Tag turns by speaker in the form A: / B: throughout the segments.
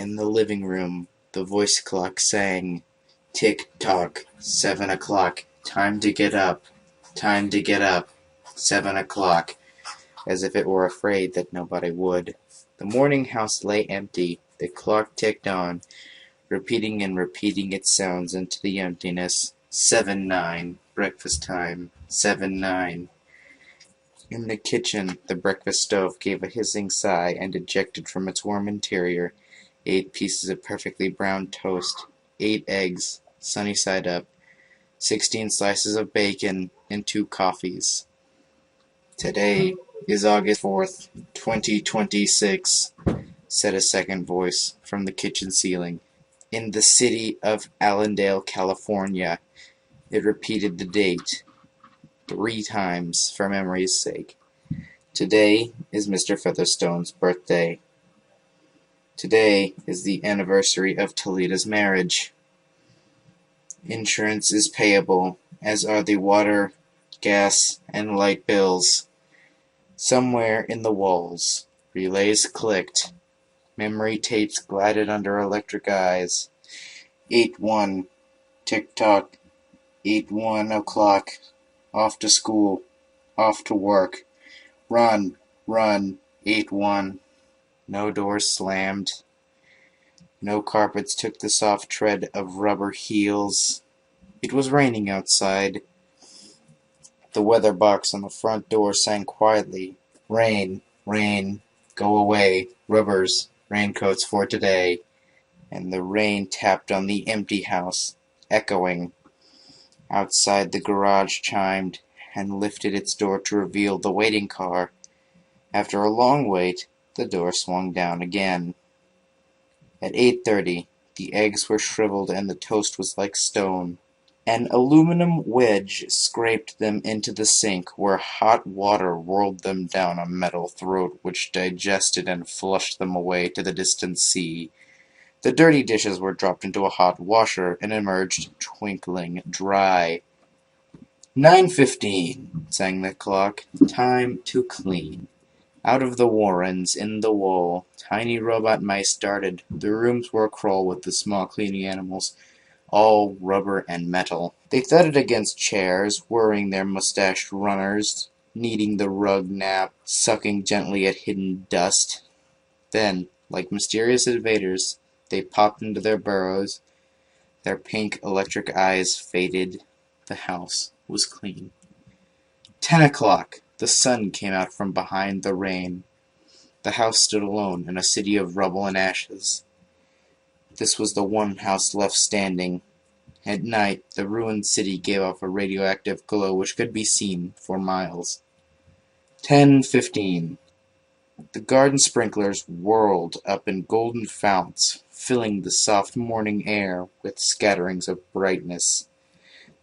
A: In the living room, the voice clock sang, "Tick-tock, 7 o'clock, time to get up, time to get up, 7 o'clock," as if it were afraid that nobody would. The morning house lay empty. The clock ticked on, repeating and repeating its sounds into the emptiness. 7-9, breakfast time, 7-9. In the kitchen, the breakfast stove gave a hissing sigh and ejected from its warm interior 8 pieces of perfectly browned toast, 8 eggs, sunny side up, 16 slices of bacon, and 2 coffees. "Today is August 4th, 2026, said a second voice from the kitchen ceiling. "In the city of Allendale, California." It repeated the date 3 times for memory's sake. "Today is Mr. Featherstone's birthday. Today is the anniversary of Toleda's marriage. Insurance is payable, as are the water, gas, and light bills. Somewhere in the walls, relays clicked. Memory tapes glided under electric eyes. 8-1, tick-tock, 8-1 o'clock, off to school, off to work. Run, run, 8-1. No doors slammed. No carpets took the soft tread of rubber heels. It was raining outside. The weather box on the front door sang quietly, "Rain, rain, go away, rubbers, raincoats for today." And the rain tapped on the empty house, echoing. Outside the garage chimed, and lifted its door to reveal the waiting car. After a long wait, the door swung down again. At 8:30, the eggs were shriveled and the toast was like stone. An aluminum wedge scraped them into the sink, where hot water whirled them down a metal throat which digested and flushed them away to the distant sea. The dirty dishes were dropped into a hot washer and emerged twinkling dry. 9:15, sang the clock. Time to clean. Out of the warrens in the wall, tiny robot mice darted. The rooms were acrawl with the small cleaning animals, all rubber and metal. They thudded against chairs, whirring their mustached runners, kneading the rug nap, sucking gently at hidden dust. Then, like mysterious invaders, they popped into their burrows. Their pink electric eyes faded. The house was clean. 10 o'clock. The sun came out from behind the rain. The house stood alone in a city of rubble and ashes. This was the one house left standing. At night, the ruined city gave off a radioactive glow which could be seen for miles. 10:15. The garden sprinklers whirled up in golden founts, filling the soft morning air with scatterings of brightness.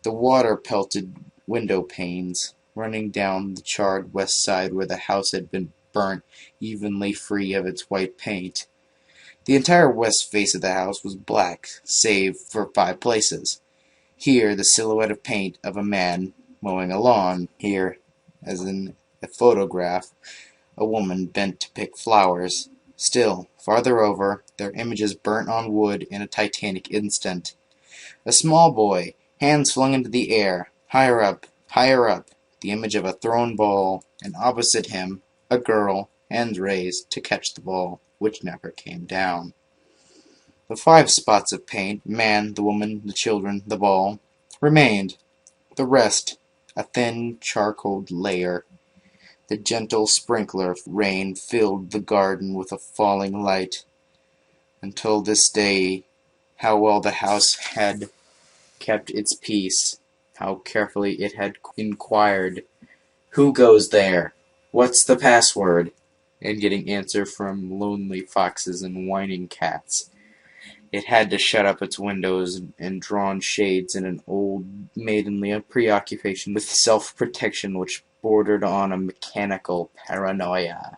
A: The water pelted window panes, running down the charred west side where the house had been burnt evenly free of its white paint. The entire west face of the house was black, save for 5 places. Here, the silhouette of paint of a man mowing a lawn. Here, as in a photograph, a woman bent to pick flowers. Still, farther over, their images burnt on wood in a titanic instant. A small boy, hands flung into the air, higher up, the image of a thrown ball, and opposite him, a girl, hands raised to catch the ball, which never came down. The 5 spots of paint, man, the woman, the children, the ball, remained. The rest, a thin charcoal layer. The gentle sprinkler rain filled the garden with a falling light. Until this day, how well the house had kept its peace, how carefully it had inquired, "Who goes there? What's the password?" and getting answer from lonely foxes and whining cats. It had to shut up its windows and drawn shades in an old maidenly preoccupation with self-protection which bordered on a mechanical paranoia.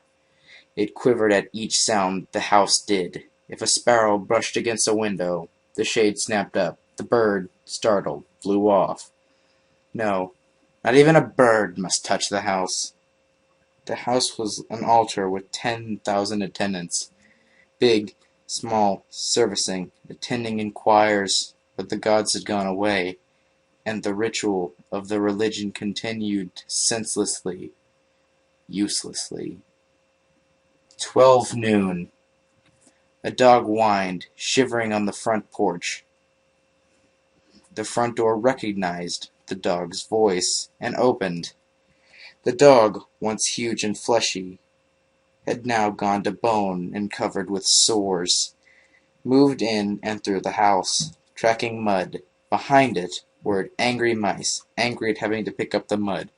A: It quivered at each sound the house did. If a sparrow brushed against a window, the shade snapped up. The bird, startled, flew off. No, not even a bird must touch the house. The house was an altar with 10,000 attendants. Big, Small, servicing, attending inquires, but the gods had gone away, and the ritual of the religion continued senselessly, uselessly. 12 noon. A dog whined, shivering on the front porch. The front door recognized the dog's voice and opened. The dog, once huge and fleshy, had now gone to bone and covered with sores, moved in and through the house, tracking mud. Behind it were angry mice, angry at having to pick up the mud,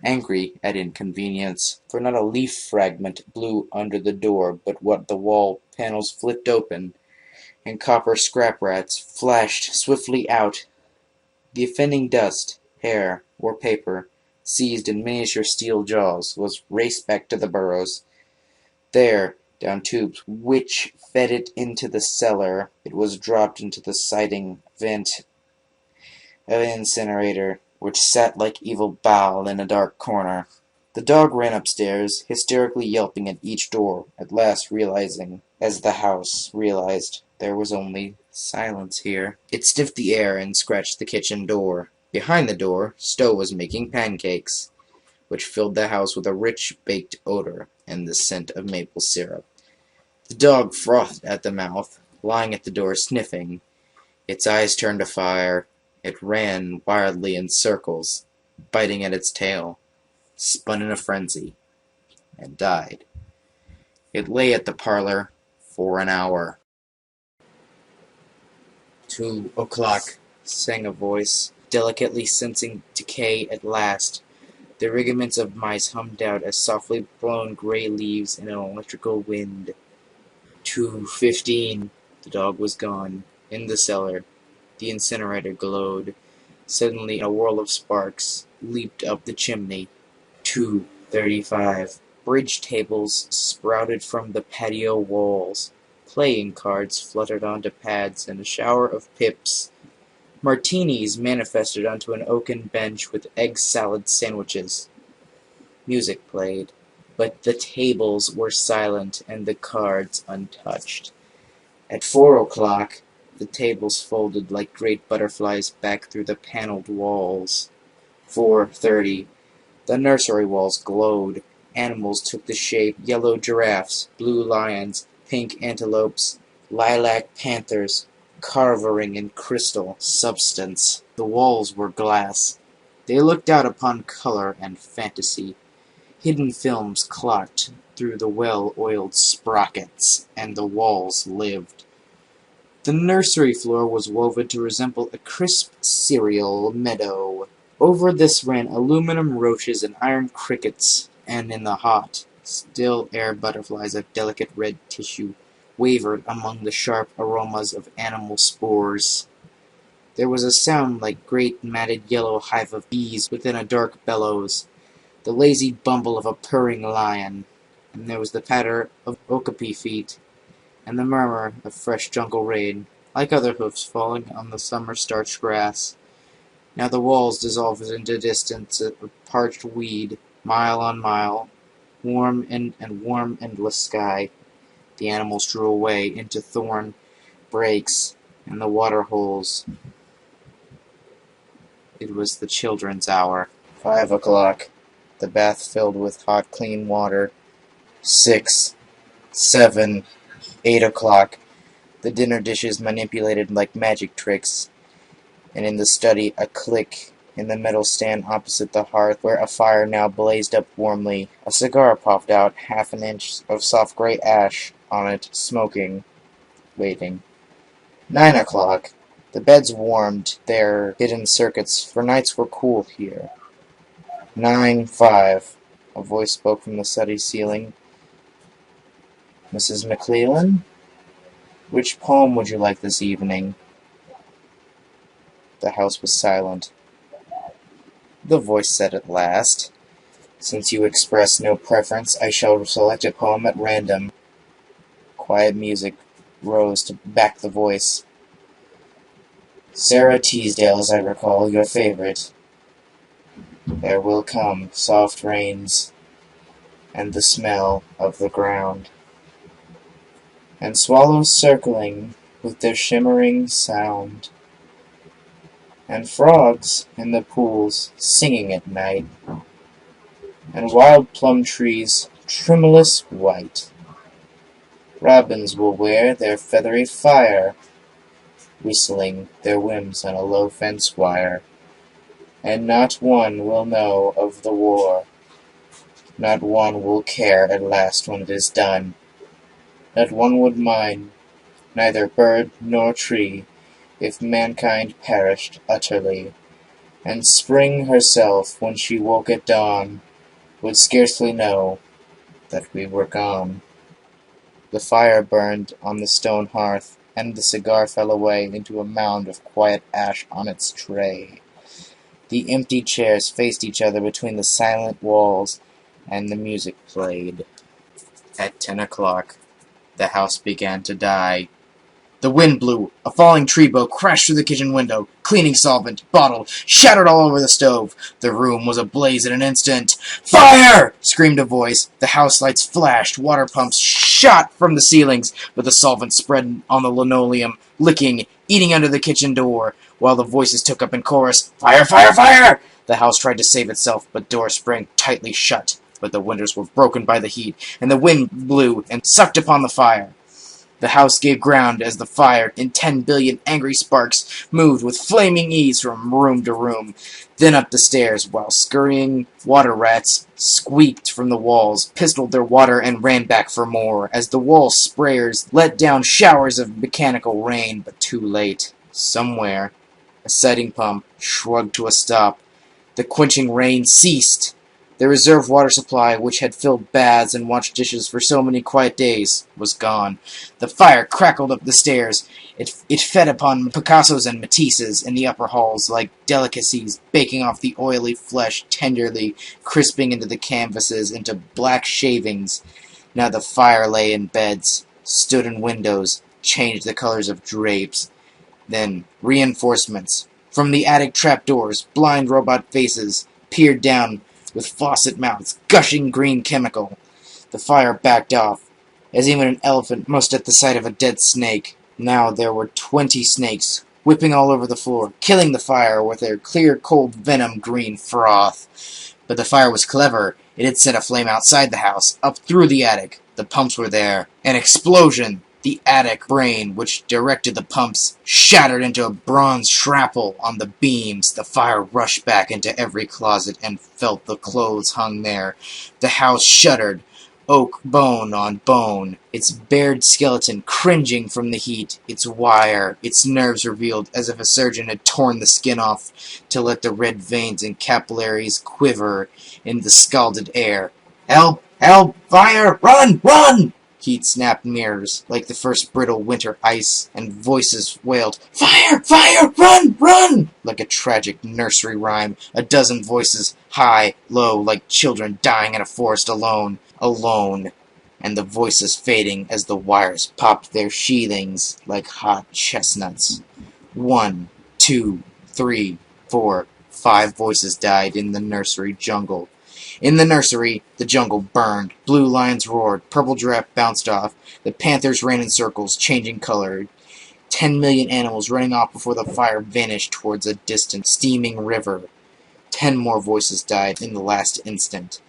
A: angry at inconvenience, for not a leaf fragment blew under the door but what the wall panels flipped open, and copper scrap rats flashed swiftly out. The offending dust, hair, or paper, seized in miniature steel jaws, was raced back to the burrows. There, down tubes which fed it into the cellar, it was dropped into the siding vent of an incinerator, which sat like evil Baal in a dark corner. The dog ran upstairs, hysterically yelping at each door, at last realizing, as the house realized, there was only silence here. It sniffed the air and scratched the kitchen door. Behind the door, Stowe was making pancakes, which filled the house with a rich baked odor and the scent of maple syrup. The dog frothed at the mouth, lying at the door sniffing. Its eyes turned to fire. It ran wildly in circles, biting at its tail, spun in a frenzy, and died. It lay at the parlor for an hour. 2 o'clock, sang a voice, delicately sensing decay at last. The ligaments of mice hummed out as softly blown gray leaves in an electrical wind. 2:15. The dog was gone. In the cellar, the incinerator glowed. Suddenly a whirl of sparks leaped up the chimney. 2:35. Bridge tables sprouted from the patio walls. Playing cards fluttered onto pads, and a shower of pips. Martinis manifested onto an oaken bench with egg salad sandwiches. Music played, but the tables were silent and the cards untouched. At 4 o'clock, the tables folded like great butterflies back through the paneled walls. 4:30. The nursery walls glowed. Animals took the shape: yellow giraffes, blue lions, pink antelopes, lilac panthers, carvering in crystal substance. The walls were glass. They looked out upon color and fantasy. Hidden films clocked through the well-oiled sprockets, and the walls lived. The nursery floor was woven to resemble a crisp cereal meadow. Over this ran aluminum roaches and iron crickets, and in the hot, still air butterflies of delicate red tissue wavered among the sharp aromas of animal spores. There was a sound like great matted yellow hive of bees within a dark bellows, the lazy bumble of a purring lion, and there was the patter of okapi feet, and the murmur of fresh jungle rain, like other hoofs falling on the summer-starched grass. Now the walls dissolved into distance of parched weed, mile on mile, warm endless sky. The animals drew away into thorn breaks and the water holes. It was the children's hour. 5 o'clock. The bath filled with hot, clean water. 6, 7, 8 o'clock. The dinner dishes manipulated like magic tricks, and in the study a click in the metal stand opposite the hearth, where a fire now blazed up warmly. A cigar puffed out, half an inch of soft gray ash on it, smoking, waiting. 9 o'clock. The beds warmed their hidden circuits, for nights were cool here. 9:05. A voice spoke from the study ceiling. Mrs. McClellan? Which poem would you like this evening? The house was silent. The voice said at last, Since you express no preference, I shall select a poem at random. Quiet music rose to back the voice. Sarah Teasdale, as I recall, your favorite. There will come soft rains and the smell of the ground. and swallows circling with their shimmering sound, and frogs in the pools singing at night, and wild plum trees tremulous white. Robins will wear their feathery fire, whistling their whims on a low fence wire, and not one will know of the war, not one will care at last when it is done, not one would mind, neither bird nor tree, if mankind perished utterly, and Spring herself, when she woke at dawn, would scarcely know that we were gone. The fire burned on the stone hearth, and the cigar fell away into a mound of quiet ash on its tray. The empty chairs faced each other between the silent walls, and the music played. At 10 o'clock, the house began to die. The wind blew. A falling tree bough crashed through the kitchen window. Cleaning solvent, bottle, shattered all over the stove. The room was ablaze in an instant. "Fire!" screamed a voice. The house lights flashed. Water pumps shot from the ceilings, but the solvent spread on the linoleum, licking, eating under the kitchen door, while the voices took up in chorus, "Fire! Fire! Fire!" The house tried to save itself, but doors sprang tightly shut. But the windows were broken by the heat, and the wind blew and sucked upon the fire. The house gave ground as the fire, in 10 billion angry sparks, moved with flaming ease from room to room, then up the stairs, while scurrying water rats squeaked from the walls, pistoled their water, and ran back for more, as the wall sprayers let down showers of mechanical rain, but too late. Somewhere, a sighting pump shrugged to a stop. The quenching rain ceased. The reserve water supply, which had filled baths and washed dishes for so many quiet days, was gone. The fire crackled up the stairs. It fed upon Picassos and Matisses in the upper halls like delicacies, baking off the oily flesh tenderly, crisping into the canvases into black shavings. Now the fire lay in beds, stood in windows, changed the colors of drapes. Then reinforcements. From the attic trapdoors, blind robot faces peered down with faucet mouths, gushing green chemical. The fire backed off, as even an elephant must at the sight of a dead snake. Now there were 20 snakes, whipping all over the floor, killing the fire with their clear, cold venom green froth. But the fire was clever. It had set a flame outside the house, up through the attic. The pumps were there. An explosion! The attic brain, which directed the pumps, shattered into a bronze shrapnel on the beams. The fire rushed back into every closet and felt the clothes hung there. The house shuddered, oak bone on bone, its bared skeleton cringing from the heat, its wire, its nerves revealed as if a surgeon had torn the skin off to let the red veins and capillaries quiver in the scalded air. "Help! Help! Fire! Run! Run!" Heat snapped mirrors, like the first brittle winter ice, and voices wailed, "Fire! Fire! Run! Run!" Like a tragic nursery rhyme, a dozen voices, high, low, like children dying in a forest alone, alone, and the voices fading as the wires popped their sheathings like hot chestnuts. 1, 2, 3, 4, 5 voices died in the nursery jungle. In the nursery, the jungle burned. Blue lions roared. Purple giraffe bounced off. The panthers ran in circles, changing color. 10 million animals running off before the fire vanished towards a distant, steaming river. 10 more voices died in the last instant.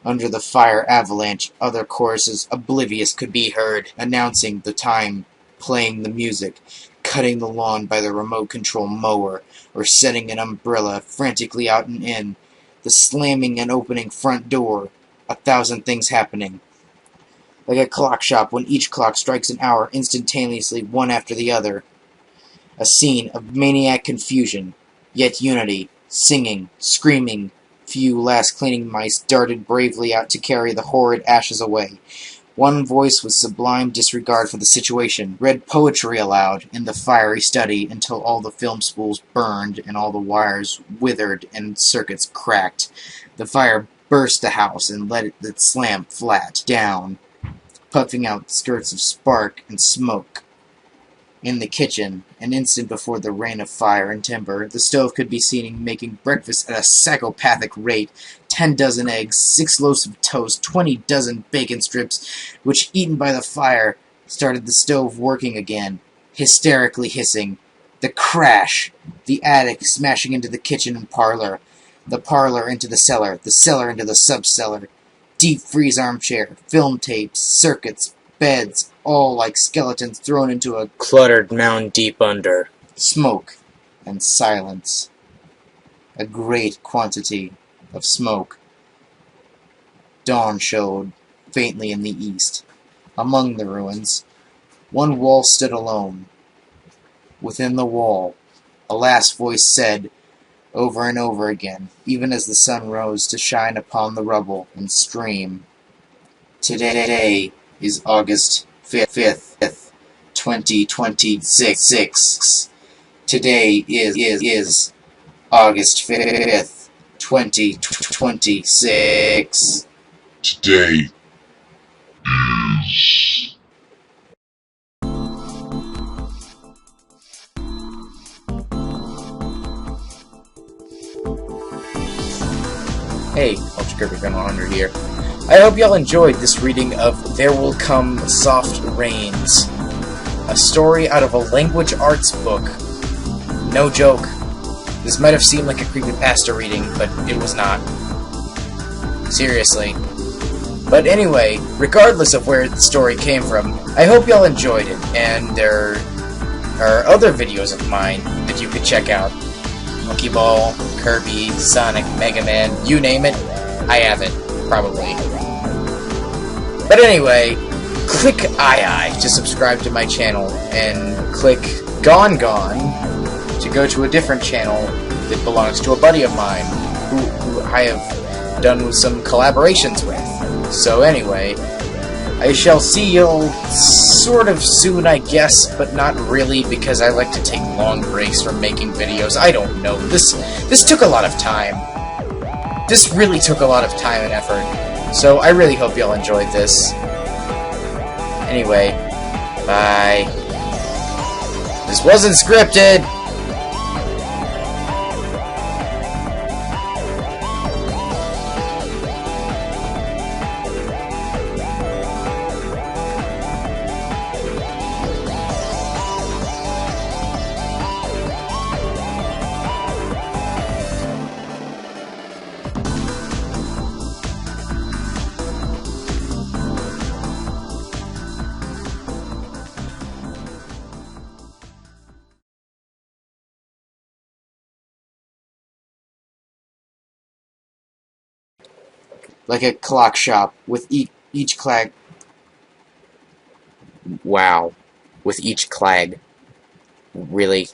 A: Under the fire avalanche, other choruses, oblivious, could be heard, announcing the time, playing the music, cutting the lawn by the remote control mower, or setting an umbrella frantically out and in. The slamming and opening front door, 1,000 things happening. Like a clock shop when each clock strikes an hour instantaneously one after the other. A scene of maniac confusion, yet unity, singing, screaming. Few last cleaning mice darted bravely out to carry the horrid ashes away. One voice with sublime disregard for the situation read poetry aloud in the fiery study until all the film spools burned and all the wires withered and circuits cracked. The fire burst the house and let it slam flat down, puffing out skirts of spark and smoke. In the kitchen, an instant before the rain of fire and timber, the stove could be seen making breakfast at a psychopathic rate. 10 dozen eggs, 6 loaves of toast, 20 dozen bacon strips, which, eaten by the fire, started the stove working again, hysterically hissing. The crash! The attic smashing into the kitchen and parlor, the parlor into the cellar into the sub-cellar. Deep freeze armchair, film tapes, circuits, beds, all like skeletons thrown into a cluttered mound deep under. Smoke and silence. A great quantity of smoke. Dawn showed faintly in the east. Among the ruins, one wall stood alone. Within the wall, a last voice said, over and over again, even as the sun rose to shine upon the rubble and stream, "Today is August 5th, 2026. Today is August 5th, 2026.
B: Today is
A: Hey, Ultra Creepy 100 here. I hope y'all enjoyed this reading of There Will Come Soft Rains, a story out of a language arts book. No joke. This might have seemed like a creepypasta reading, but it was not. Seriously. But anyway, regardless of where the story came from, I hope y'all enjoyed it, and there are other videos of mine that you could check out. Monkey Ball, Kirby, Sonic, Mega Man, you name it, I have it, probably. But anyway, click I to subscribe to my channel, and click Gone to go to a different channel that belongs to a buddy of mine, who I have done some collaborations with. So anyway, I shall see y'all sort of soon, I guess, but not really, because I like to take long breaks from making videos. I don't know. This took a lot of time. This really took a lot of time and effort. So I really hope y'all enjoyed this. Anyway, bye. This wasn't scripted! Like a clock shop, with each clag... Wow. With each clag. Really?